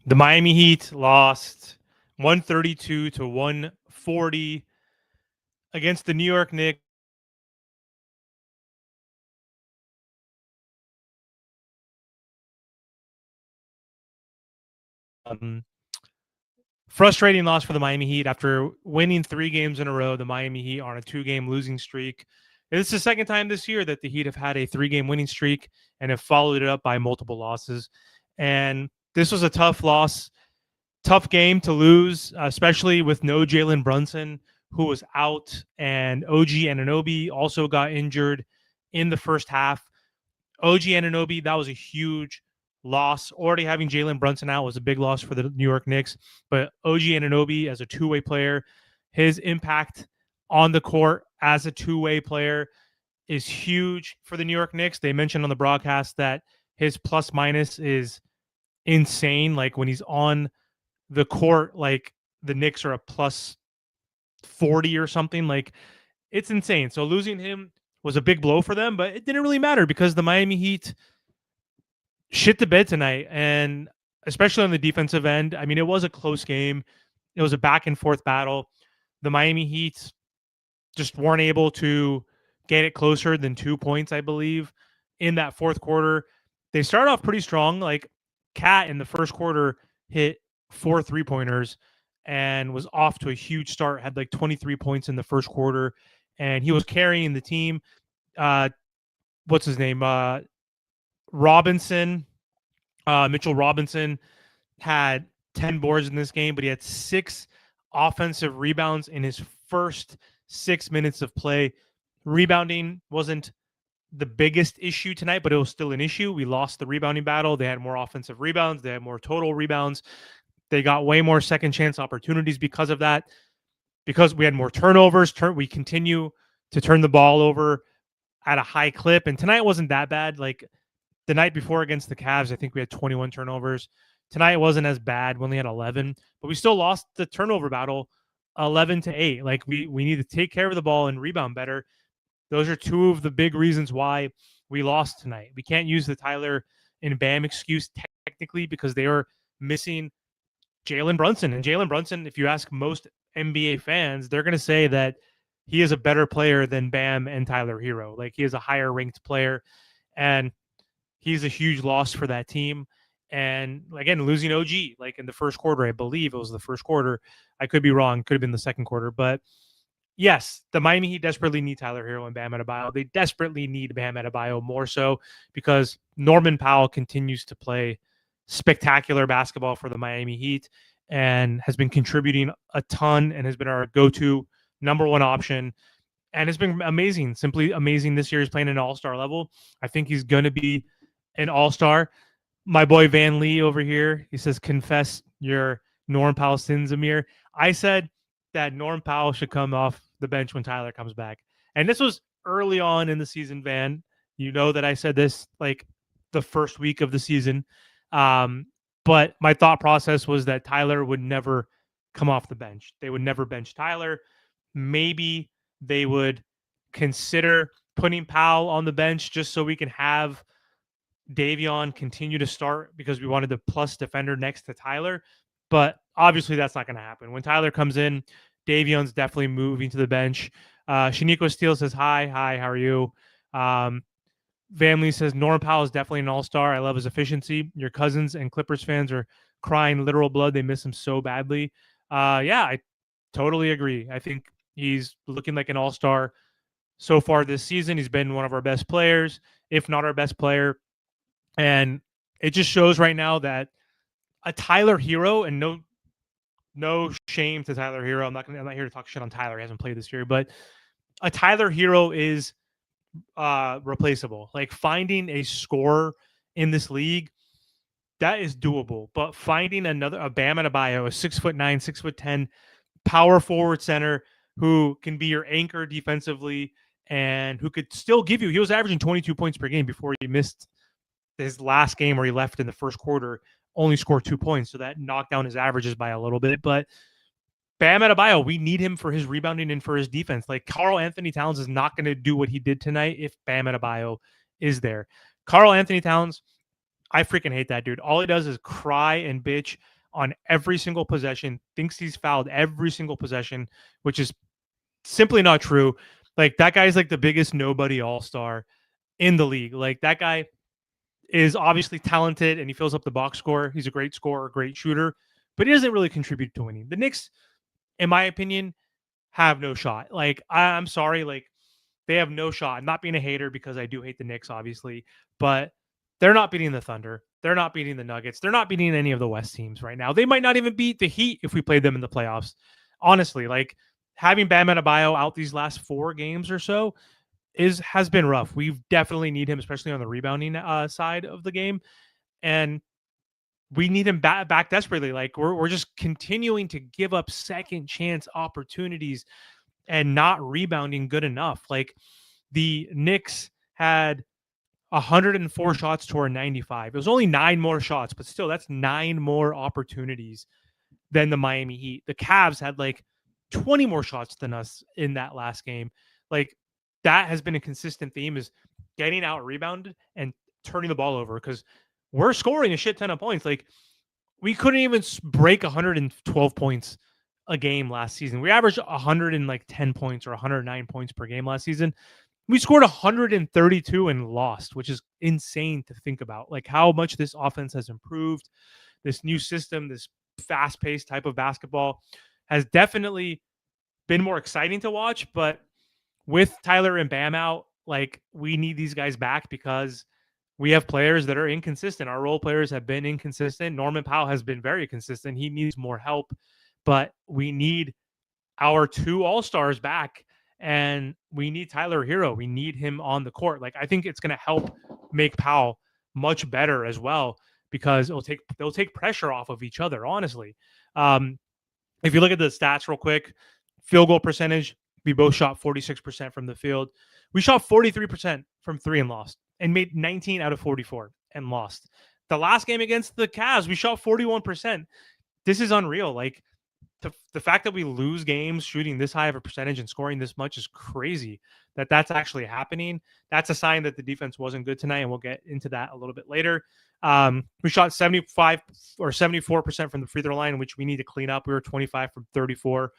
The Miami Heat lost 132 to 140 against the New York Knicks. Frustrating loss for the Miami Heat after winning 3 games in a row. The Miami Heat are on a 2-game losing streak. It's the second time this year that the Heat have had a 3-game winning streak and have followed it up by multiple losses. And this was a tough loss, tough game to lose, especially with no Jalen Brunson, who was out, and OG Anunoby also got injured in the first half. OG Anunoby, that was a huge loss. Already having Jalen Brunson out was a big loss for the New York Knicks. But OG Anunoby, as a two-way player, his impact on the court as a two-way player is huge for the New York Knicks. They mentioned on the broadcast that his plus minus is insane. Like when he's on the court, like the Knicks are a plus 40 or something. Like it's insane. So losing him was a big blow for them, but it didn't really matter because the Miami Heat shit the bed tonight. And especially on the defensive end, I mean, it was a close game. It was a back and forth battle. The Miami Heat just weren't able to get it closer than 2 points, I believe, in that fourth quarter. They started off pretty strong. Like Cat in the first quarter hit 4 3-pointers and was off to a huge start, had like 23 points in the first quarter, and he was carrying the team. What's his name? Robinson, Mitchell Robinson had 10 boards in this game, but he had 6 offensive rebounds in his first 6 minutes of play. Rebounding wasn't the biggest issue tonight, but it was still an issue. We lost the rebounding battle. They had more offensive rebounds. They had more total rebounds. They got way more second chance opportunities because of that. Because we had more turnovers, we continue to turn the ball over at a high clip. And tonight wasn't that bad. Like the night before against the Cavs, I think we had 21 turnovers. Tonight it wasn't as bad. We only had 11, but we still lost the turnover battle 11-8. Like we need to take care of the ball and rebound better. Those are two of the big reasons why we lost tonight. We can't use the Tyler and Bam excuse technically because they are missing Jalen Brunson. And Jalen Brunson, if you ask most NBA fans, they're going to say that he is a better player than Bam and Tyler Hero. Like he is a higher ranked player, and he's a huge loss for that team. And again, losing OG like in the first quarter, I believe it was the first quarter. I could be wrong. Could have been the second quarter, but yes, the Miami Heat desperately need Tyler Hero and Bam Adebayo. They desperately need Bam Adebayo more so because Norman Powell continues to play spectacular basketball for the Miami Heat and has been contributing a ton and has been our go-to number one option. And it's been amazing, simply amazing this year. He's playing at an all-star level. I think he's going to be an all-star. My boy Van Lee over here, he says, confess your Norm Powell sins, Amir. I said that Norm Powell should come off the bench when Tyler comes back. And this was early on in the season, Van. You know that I said this like the first week of the season. But my thought process was that Tyler would never come off the bench. They would never bench Tyler. Maybe they would consider putting Powell on the bench just so we can have Davion continue to start because we wanted the plus defender next to Tyler. But obviously that's not going to happen. When Tyler comes in, Davion's definitely moving to the bench. Shaniqua Steele says, hi, how are you? Van Lee says, Norm Powell is definitely an all-star. I love his efficiency. Your Cousins and Clippers fans are crying literal blood. They miss him so badly. Yeah, I totally agree. I think he's looking like an all-star so far this season. He's been one of our best players, if not our best player. And it just shows right now that a Tyler Hero, and no shame to Tyler Hero. I'm not here to talk shit on Tyler. He hasn't played this year, but a Tyler Hero is replaceable. Like finding a scorer in this league, that is doable. But finding a Bam Adebayo, a 6'9", 6'10" power forward center who can be your anchor defensively and who could still give you. He was averaging 22 points per game before he missed his last game where he left in the first quarter, only scored 2 points. So that knocked down his averages by a little bit. But Bam Adebayo, we need him for his rebounding and for his defense. Like Karl Anthony Towns is not going to do what he did tonight if Bam Adebayo is there. Karl Anthony Towns, I freaking hate that dude. All he does is cry and bitch on every single possession, thinks he's fouled every single possession, which is simply not true. Like that guy's like the biggest nobody all-star in the league. Like that guy is obviously talented and he fills up the box score. He's a great scorer, great shooter, but he doesn't really contribute to winning. The Knicks, in my opinion, have no shot. Like I'm sorry, like they have no shot. I'm not being a hater because I do hate the Knicks, obviously, but they're not beating the Thunder. They're not beating the Nuggets. They're not beating any of the West teams right now. They might not even beat the Heat if we played them in the playoffs. Honestly, like having Bam Adebayo out these last 4 games or so has been rough. We definitely need him, especially on the rebounding side of the game, and we need him back desperately. Like we're just continuing to give up second chance opportunities and not rebounding good enough. Like the Knicks had 104 shots to our 95. It was only 9 more shots, but still, that's 9 more opportunities than the Miami Heat. The Cavs had like 20 more shots than us in that last game. Like that has been a consistent theme, is getting out rebounded and turning the ball over, because we're scoring a shit ton of points. Like we couldn't even break 112 points a game last season. We averaged 110 points or 109 points per game last season. We scored 132 and lost, which is insane to think about. Like how much this offense has improved. This new system, this fast-paced type of basketball has definitely been more exciting to watch. But with Tyler and Bam out, like we need these guys back because we have players that are inconsistent. Our role players have been inconsistent. Norman Powell has been very consistent. He needs more help, but we need our 2 all-stars back, and we need Tyler Hero. We need him on the court. Like I think it's going to help make Powell much better as well, because they'll take pressure off of each other, honestly. If you look at the stats real quick, field goal percentage, we both shot 46% from the field. We shot 43% from 3 and lost, and made 19 out of 44 and lost. The last game against the Cavs, we shot 41%. This is unreal. Like the fact that we lose games shooting this high of a percentage and scoring this much is crazy. That's actually happening. That's a sign that the defense wasn't good tonight, and we'll get into that a little bit later. We shot 75 or 74% from the free throw line, which we need to clean up. We were 25 from 34.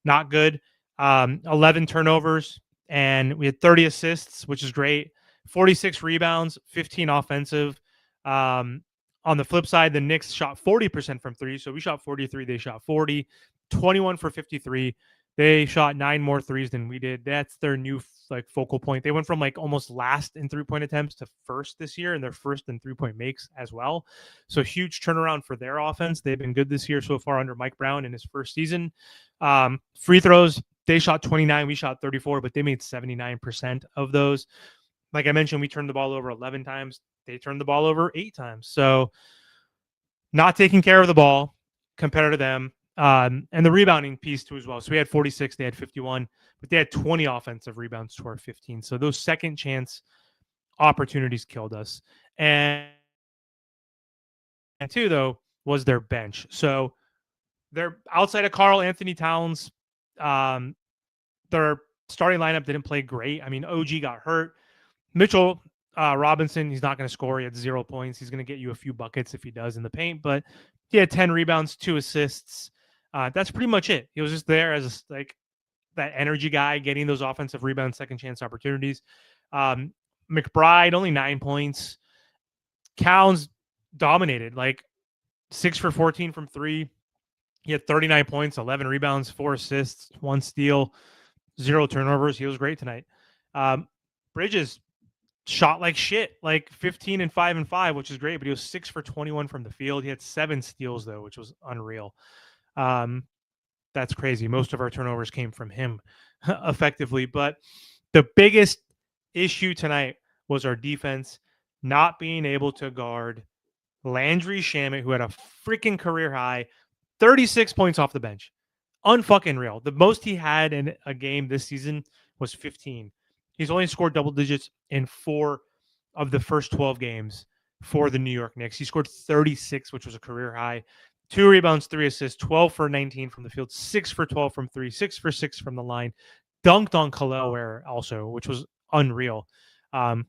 Not good. 11 turnovers, and we had 30 assists, which is great. 46 rebounds, 15 offensive. On the flip side, the Knicks shot 40% from 3. So we shot 43. They shot 40. 21 for 53. They shot 9 more threes than we did. That's their new like focal point. They went from like almost last in 3-point attempts to first this year, and they're first in 3-point makes as well. So huge turnaround for their offense. They've been good this year so far under Mike Brown in his first season. Free throws, they shot 29. We shot 34, but they made 79% of those. Like I mentioned, we turned the ball over 11 times. They turned the ball over 8 times. So not taking care of the ball compared to them. And the rebounding piece too as well. So we had 46, they had 51, but they had 20 offensive rebounds to our 15. So those second chance opportunities killed us. And two, though, was their bench. So they're outside of Karl Anthony Towns. Their starting lineup didn't play great. I mean, OG got hurt. Mitchell Robinson, he's not going to score. He had 0 points. He's going to get you a few buckets if he does in the paint, but he had 10 rebounds, 2 assists. That's pretty much it. He was just there as like that energy guy, getting those offensive rebounds, second chance opportunities. McBride, only 9 points. Cowns dominated, like 6 for 14 from 3. He had 39 points, 11 rebounds, 4 assists, 1 steal, 0 turnovers. He was great tonight. Bridges shot like shit, like 15 and 5 and 5, which is great, but he was 6 for 21 from the field. He had 7 steals though, which was unreal. That's crazy. Most of our turnovers came from him effectively, but the biggest issue tonight was our defense not being able to guard Landry Shamet, who had a freaking career high 36 points off the bench. Unfucking real. The most he had in a game this season was 15. He's only scored double digits in 4 of the first 12 games for the New York Knicks. He scored 36, which was a career high. 2 rebounds, 3 assists, 12 for 19 from the field, 6 for 12 from 3, 6 for 6 from the line. Dunked on Khalil Ware also, which was unreal. I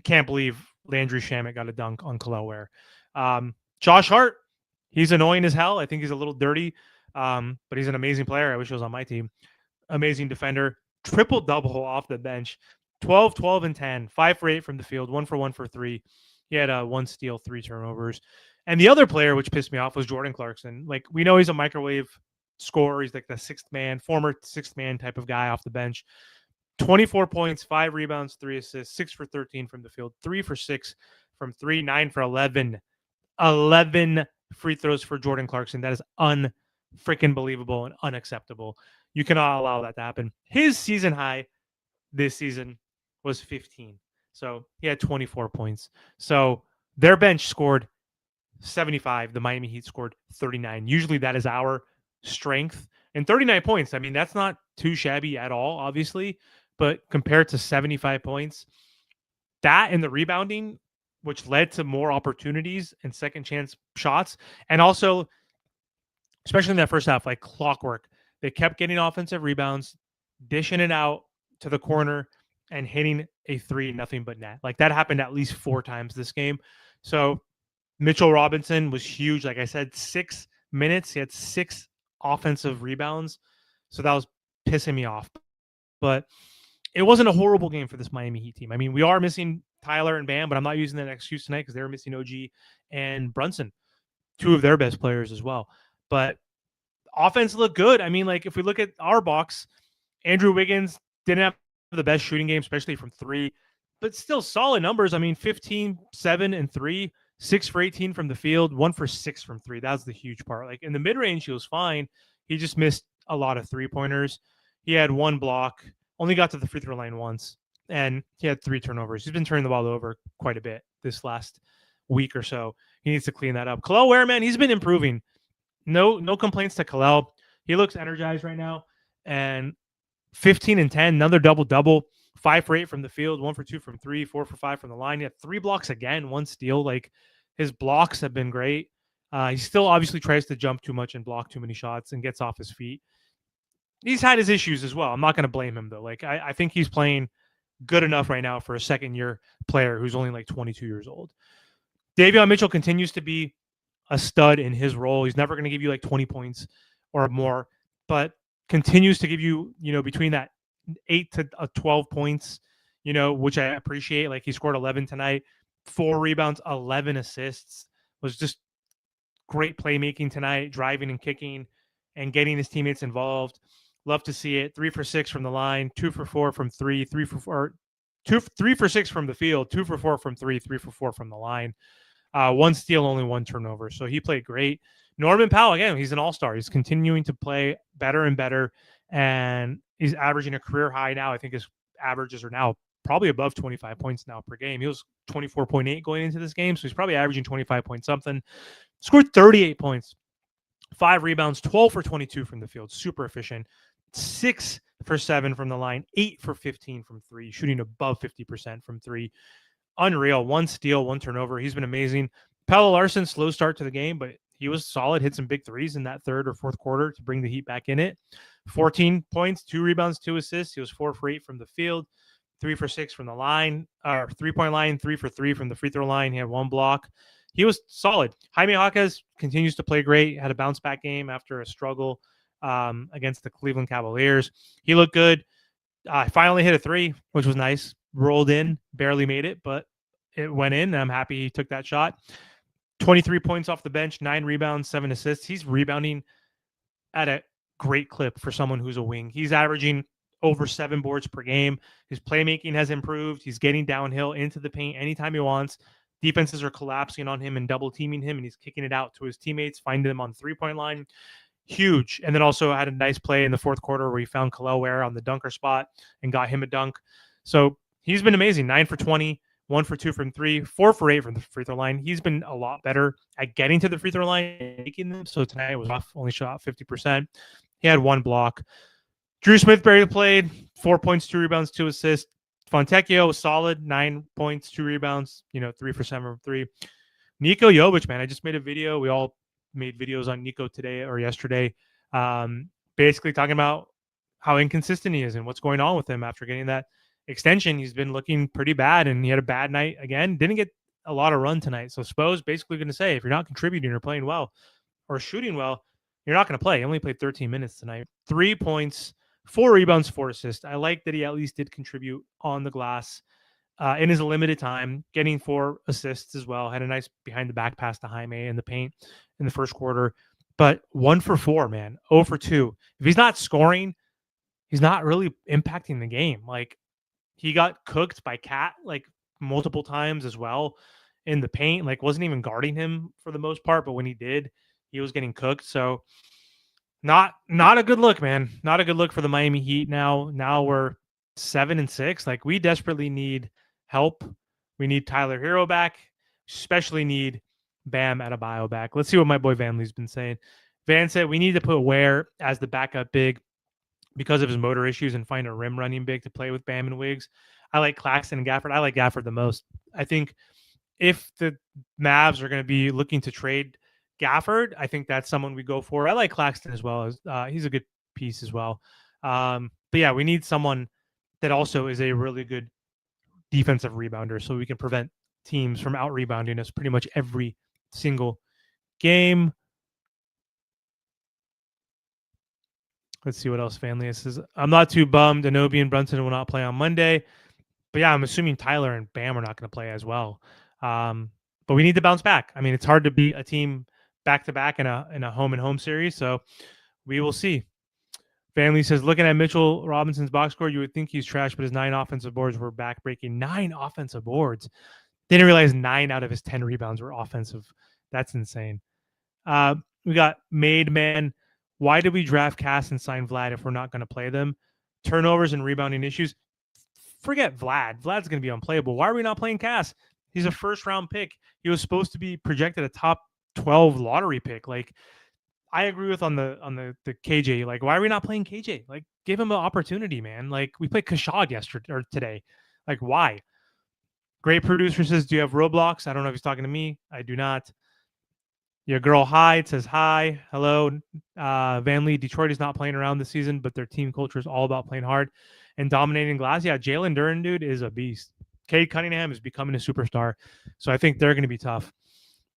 can't believe Landry Shamet got a dunk on Khalil Ware. Josh Hart, He's annoying as hell. I think he's a little dirty, but he's an amazing player. I wish he was on my team. Amazing defender. Triple double off the bench. 12, 12, and 10. 5 for 8 from the field. 1 for 1 for 3. He had 1 steal, 3 turnovers. And the other player, which pissed me off, was Jordan Clarkson. Like, we know he's a microwave scorer. He's like the former sixth man type of guy off the bench. 24 points, 5 rebounds, 3 assists, 6 for 13 from the field, 3 for 6 from 3, 9 for 11. 11 free throws for Jordan Clarkson. That is unfreaking believable and unacceptable. You cannot allow that to happen. His season high this season was 15. So he had 24 points. So their bench scored 75. The Miami Heat scored 39. Usually that is our strength. And 39 points, I mean, that's not too shabby at all, obviously. But compared to 75 points, that and the rebounding, which led to more opportunities and second chance shots. And also, especially in that first half, like clockwork, they kept getting offensive rebounds, dishing it out to the corner and hitting a 3 nothing but net. Like that happened at least 4 times this game. So Mitchell Robinson was huge. Like I said, 6 minutes. He had 6 offensive rebounds. So that was pissing me off. But it wasn't a horrible game for this Miami Heat team. I mean, we are missing Tyler and Bam, but I'm not using that excuse tonight because they were missing OG and Brunson, 2 of their best players as well. But offense looked good. I mean, like if we look at our box, Andrew Wiggins didn't have the best shooting game, especially from 3, but still solid numbers. I mean, 15, 7, and 3, 6 for 18 from the field, 1 for 6 from 3. That's the huge part. Like in the mid-range, he was fine. He just missed a lot of 3-pointers. He had 1 block, only got to the free throw line once, and he had 3 turnovers. He's been turning the ball over quite a bit this last week or so. He needs to clean that up. Kel'el Ware, man, he's been improving. No complaints to Kel'el. He looks energized right now. And 15 and 10, another double-double, 5 for 8 from the field, 1 for 2 from 3, 4 for 5 from the line. He had 3 blocks again, 1 steal. Like his blocks have been great. He still obviously tries to jump too much and block too many shots and gets off his feet. He's had his issues as well. I'm not going to blame him though. Like I think he's playing good enough right now for a second-year player who's only like 22 years old. Davion Mitchell continues to be a stud in his role. He's never going to give you like 20 points or more, but continues to give you, between that 8 to 12 points, which I appreciate. Like he scored 11 tonight, 4 rebounds, 11 assists. Was just great playmaking tonight, driving and kicking and getting his teammates involved. Love to see it. 3 for 6 from the line, 2 for 4 from 3, 3 for 4, 3 for 6 from the field, 2 for 4 from 3, 3 for 4 from the line. 1 steal, only 1 turnover. So he played great. Norman Powell, again, he's an all-star. He's continuing to play better and better, and he's averaging a career high now. I think his averages are now probably above 25 points now per game. He was 24.8 going into this game, so he's probably averaging 25 point something. Scored 38 points, 5 rebounds, 12 for 22 from the field. Super efficient. 6 for 7 from the line, 8 for 15 from 3, shooting above 50% from 3. Unreal. 1 steal, 1 turnover. He's been amazing. Pelle Larsson, slow start to the game, but he was solid, hit some big threes in that third or fourth quarter to bring the Heat back in it. 14 points, 2 rebounds, 2 assists. He was 4 for 8 from the field, 3 for 6 from the line, or 3-point line, 3 for 3 from the free throw line. He had 1 block. He was solid. Jaime Jaquez continues to play great. Had a bounce back game after a struggle against the Cleveland Cavaliers. He looked good. Finally hit a 3, which was nice. Rolled in, barely made it, but it went in. I'm happy he took that shot. 23 points off the bench, 9 rebounds, 7 assists. He's rebounding at a great clip for someone who's a wing. He's averaging over 7 boards per game. His playmaking has improved. He's getting downhill into the paint anytime he wants. Defenses are collapsing on him and double teaming him, and he's kicking it out to his teammates, finding them on 3-point line. Huge. And then also had a nice play in the fourth quarter where he found Kel'el Ware on the dunker spot and got him a dunk. So he's been amazing. 9 for 20, 1 for 2 from 3, 4 for 8 from the free throw line. He's been a lot better at getting to the free throw line and making them. So tonight was off, only shot 50%. He had 1 block. Drew Smith barely played, 4 points, 2 rebounds, 2 assists. Fontecchio was solid, 9 points, 2 rebounds, 3 for 7 from 3. Niko Jovic, man, I just made a video. We all made videos on Nico today or yesterday, basically talking about how inconsistent he is and what's going on with him after getting that extension. He's been looking pretty bad, and he had a bad night again. Didn't get a lot of run tonight. So Spo's basically going to say, if you're not contributing or playing well, or shooting well, you're not going to play. He only played 13 minutes tonight. 3 points, 4 rebounds, 4 assists. I like that he at least did contribute on the glass in his limited time, getting 4 assists as well. Had a nice behind the back pass to Jaime in the paint in the first quarter. But 1 for 4, man. 0 for 2. If he's not scoring, he's not really impacting the game. Like, he got cooked by Cat like multiple times as well in the paint. Like, wasn't even guarding him for the most part, but when he did, he was getting cooked. So not a good look, man. Not a good look for the Miami Heat now. Now we're 7-6. Like, we desperately need help. We need Tyler Hero back, especially need Bam Adebayo back. Let's see what my boy Vanley's been saying. Van said we need to put Ware as the backup big because of his motor issues and find a rim running big to play with Bam and Wiggs. I like Claxton and Gafford. I like Gafford the most. I think if the Mavs are going to be looking to trade Gafford, I think that's someone we go for. I like Claxton as well. He's a good piece as well. But yeah, we need someone that also is a really good defensive rebounder so we can prevent teams from out rebounding us pretty much every single game. Let's see what else Vanley says. I'm not too bummed. Anunoby and Brunson will not play on Monday. But yeah, I'm assuming Tyler and Bam are not going to play as well. But we need to bounce back. I mean, it's hard to beat a team back to back in a home and home series. So we will see. Family says, looking at Mitchell Robinson's box score, you would think he's trash, but his 9 offensive boards were back-breaking. 9 offensive boards. Didn't realize 9 out of his 10 rebounds were offensive. That's insane. We got Made Man. Why did we draft Cass and sign Vlad if we're not going to play them? Turnovers and rebounding issues. Forget Vlad. Vlad's going to be unplayable. Why are we not playing Cass? He's a first-round pick. He was supposed to be projected a top 12 lottery pick. Like, I agree with on the KJ. Like, why are we not playing KJ? Like, give him an opportunity, man. Like, we played Kashad yesterday or today. Like, why? Great producer says, do you have Roblox? I don't know if he's talking to me. I do not. Your girl Hyde says hi. Hello. Van Lee, Detroit is not playing around this season, but their team culture is all about playing hard and dominating glass. Yeah, Jalen Duren, dude, is a beast. Cade Cunningham is becoming a superstar. So I think they're going to be tough.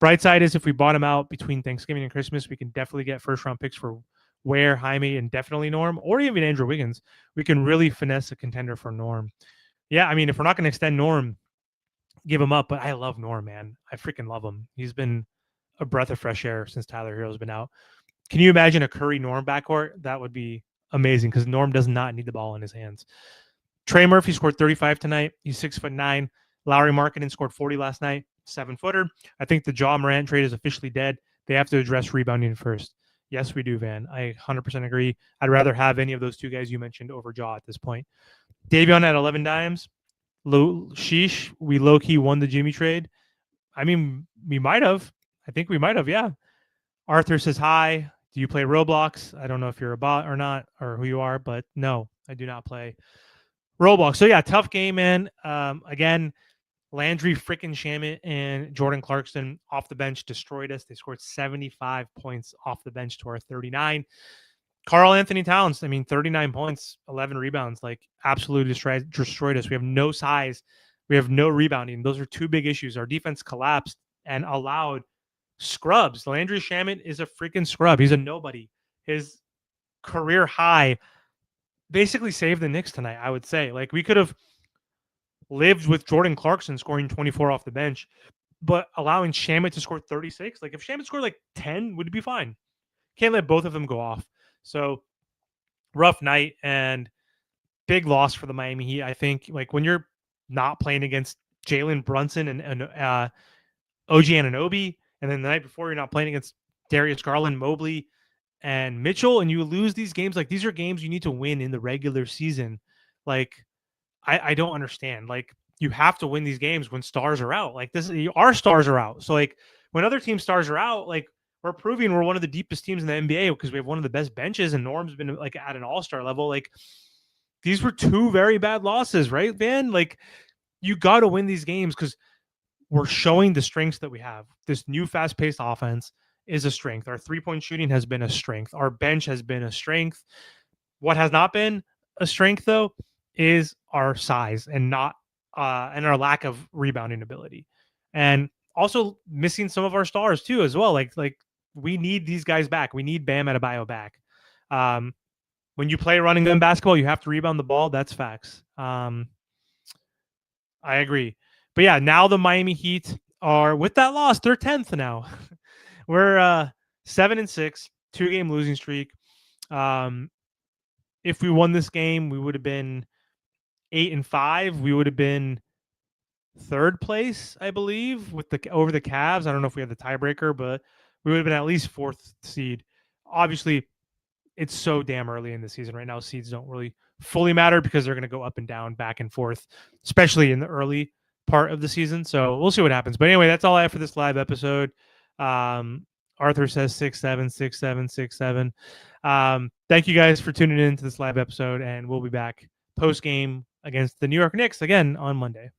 Bright side is if we bottom out between Thanksgiving and Christmas, we can definitely get first-round picks for Ware, Jaime, and definitely Norm, or even Andrew Wiggins. We can really finesse a contender for Norm. Yeah, I mean, if we're not going to extend Norm, give him up. But I love Norm, man. I freaking love him. He's been a breath of fresh air since Tyler Hero's been out. Can you imagine a Curry Norm backcourt? That would be amazing because Norm does not need the ball in his hands. Trey Murphy scored 35 tonight. He's 6'9". Lowry Markkanen scored 40 last night, 7-footer. I think the Ja Morant trade is officially dead. They have to address rebounding first. Yes, we do, Van. I 100% agree. I'd rather have any of those two guys you mentioned over Ja at this point. Davion at 11 dimes. Sheesh, we low-key won the Jimmy trade. I mean, we might have. I think we might have, yeah. Arthur says, hi. Do you play Roblox? I don't know if you're a bot or not or who you are, but no, I do not play Roblox. So, yeah, tough game, man. Again, Landry, freaking Shamet, and Jordan Clarkson off the bench destroyed us. They scored 75 points off the bench to our 39. Karl Anthony Towns, I mean, 39 points, 11 rebounds, like absolutely destroyed us. We have no size. We have no rebounding. Those are two big issues. Our defense collapsed and allowed scrubs. Landry Shamet is a freaking scrub. He's a nobody. His career high basically saved the Knicks tonight, I would say. Like, we could have lived with Jordan Clarkson scoring 24 off the bench, but allowing Shamet to score 36. Like, if Shamet scored like 10, would be fine. Can't let both of them go off. So, rough night and big loss for the Miami Heat. I think, like, when you're not playing against Jalen Brunson and OG Anunoby, and then the night before you're not playing against Darius Garland, Mobley, and Mitchell, and you lose these games, like, these are games you need to win in the regular season. Like, I don't understand. Like, you have to win these games when stars are out. Like, our stars are out. So, like, when other team stars are out, like, we're proving we're one of the deepest teams in the NBA because we have one of the best benches, and Norm's been like at an all-star level. Like, these were two very bad losses, right, Van? Like, you got to win these games because we're showing the strengths that we have. This new fast-paced offense is a strength. Our three-point shooting has been a strength. Our bench has been a strength. What has not been a strength, though, is our size and not and our lack of rebounding ability, and also missing some of our stars too as well. Like we need these guys back. We need Bam Adebayo back. When you play running gun basketball, you have to rebound the ball. That's facts. I agree. But yeah, now the Miami Heat are, with that loss, they're 10th now. We're 7-6, 2-game losing streak. If we won this game, we would have been 8-5. We would have been third place, I believe, with the over the Cavs. I don't know if we had the tiebreaker, but we would have been at least fourth seed. Obviously, it's so damn early in the season right now. Seeds don't really fully matter because they're going to go up and down, back and forth, especially in the early part of the season. So we'll see what happens. But anyway, that's all I have for this live episode. Arthur says 6-7, 6-7, 6-7. Thank you guys for tuning in to this live episode, and we'll be back post game against the New York Knicks again on Monday.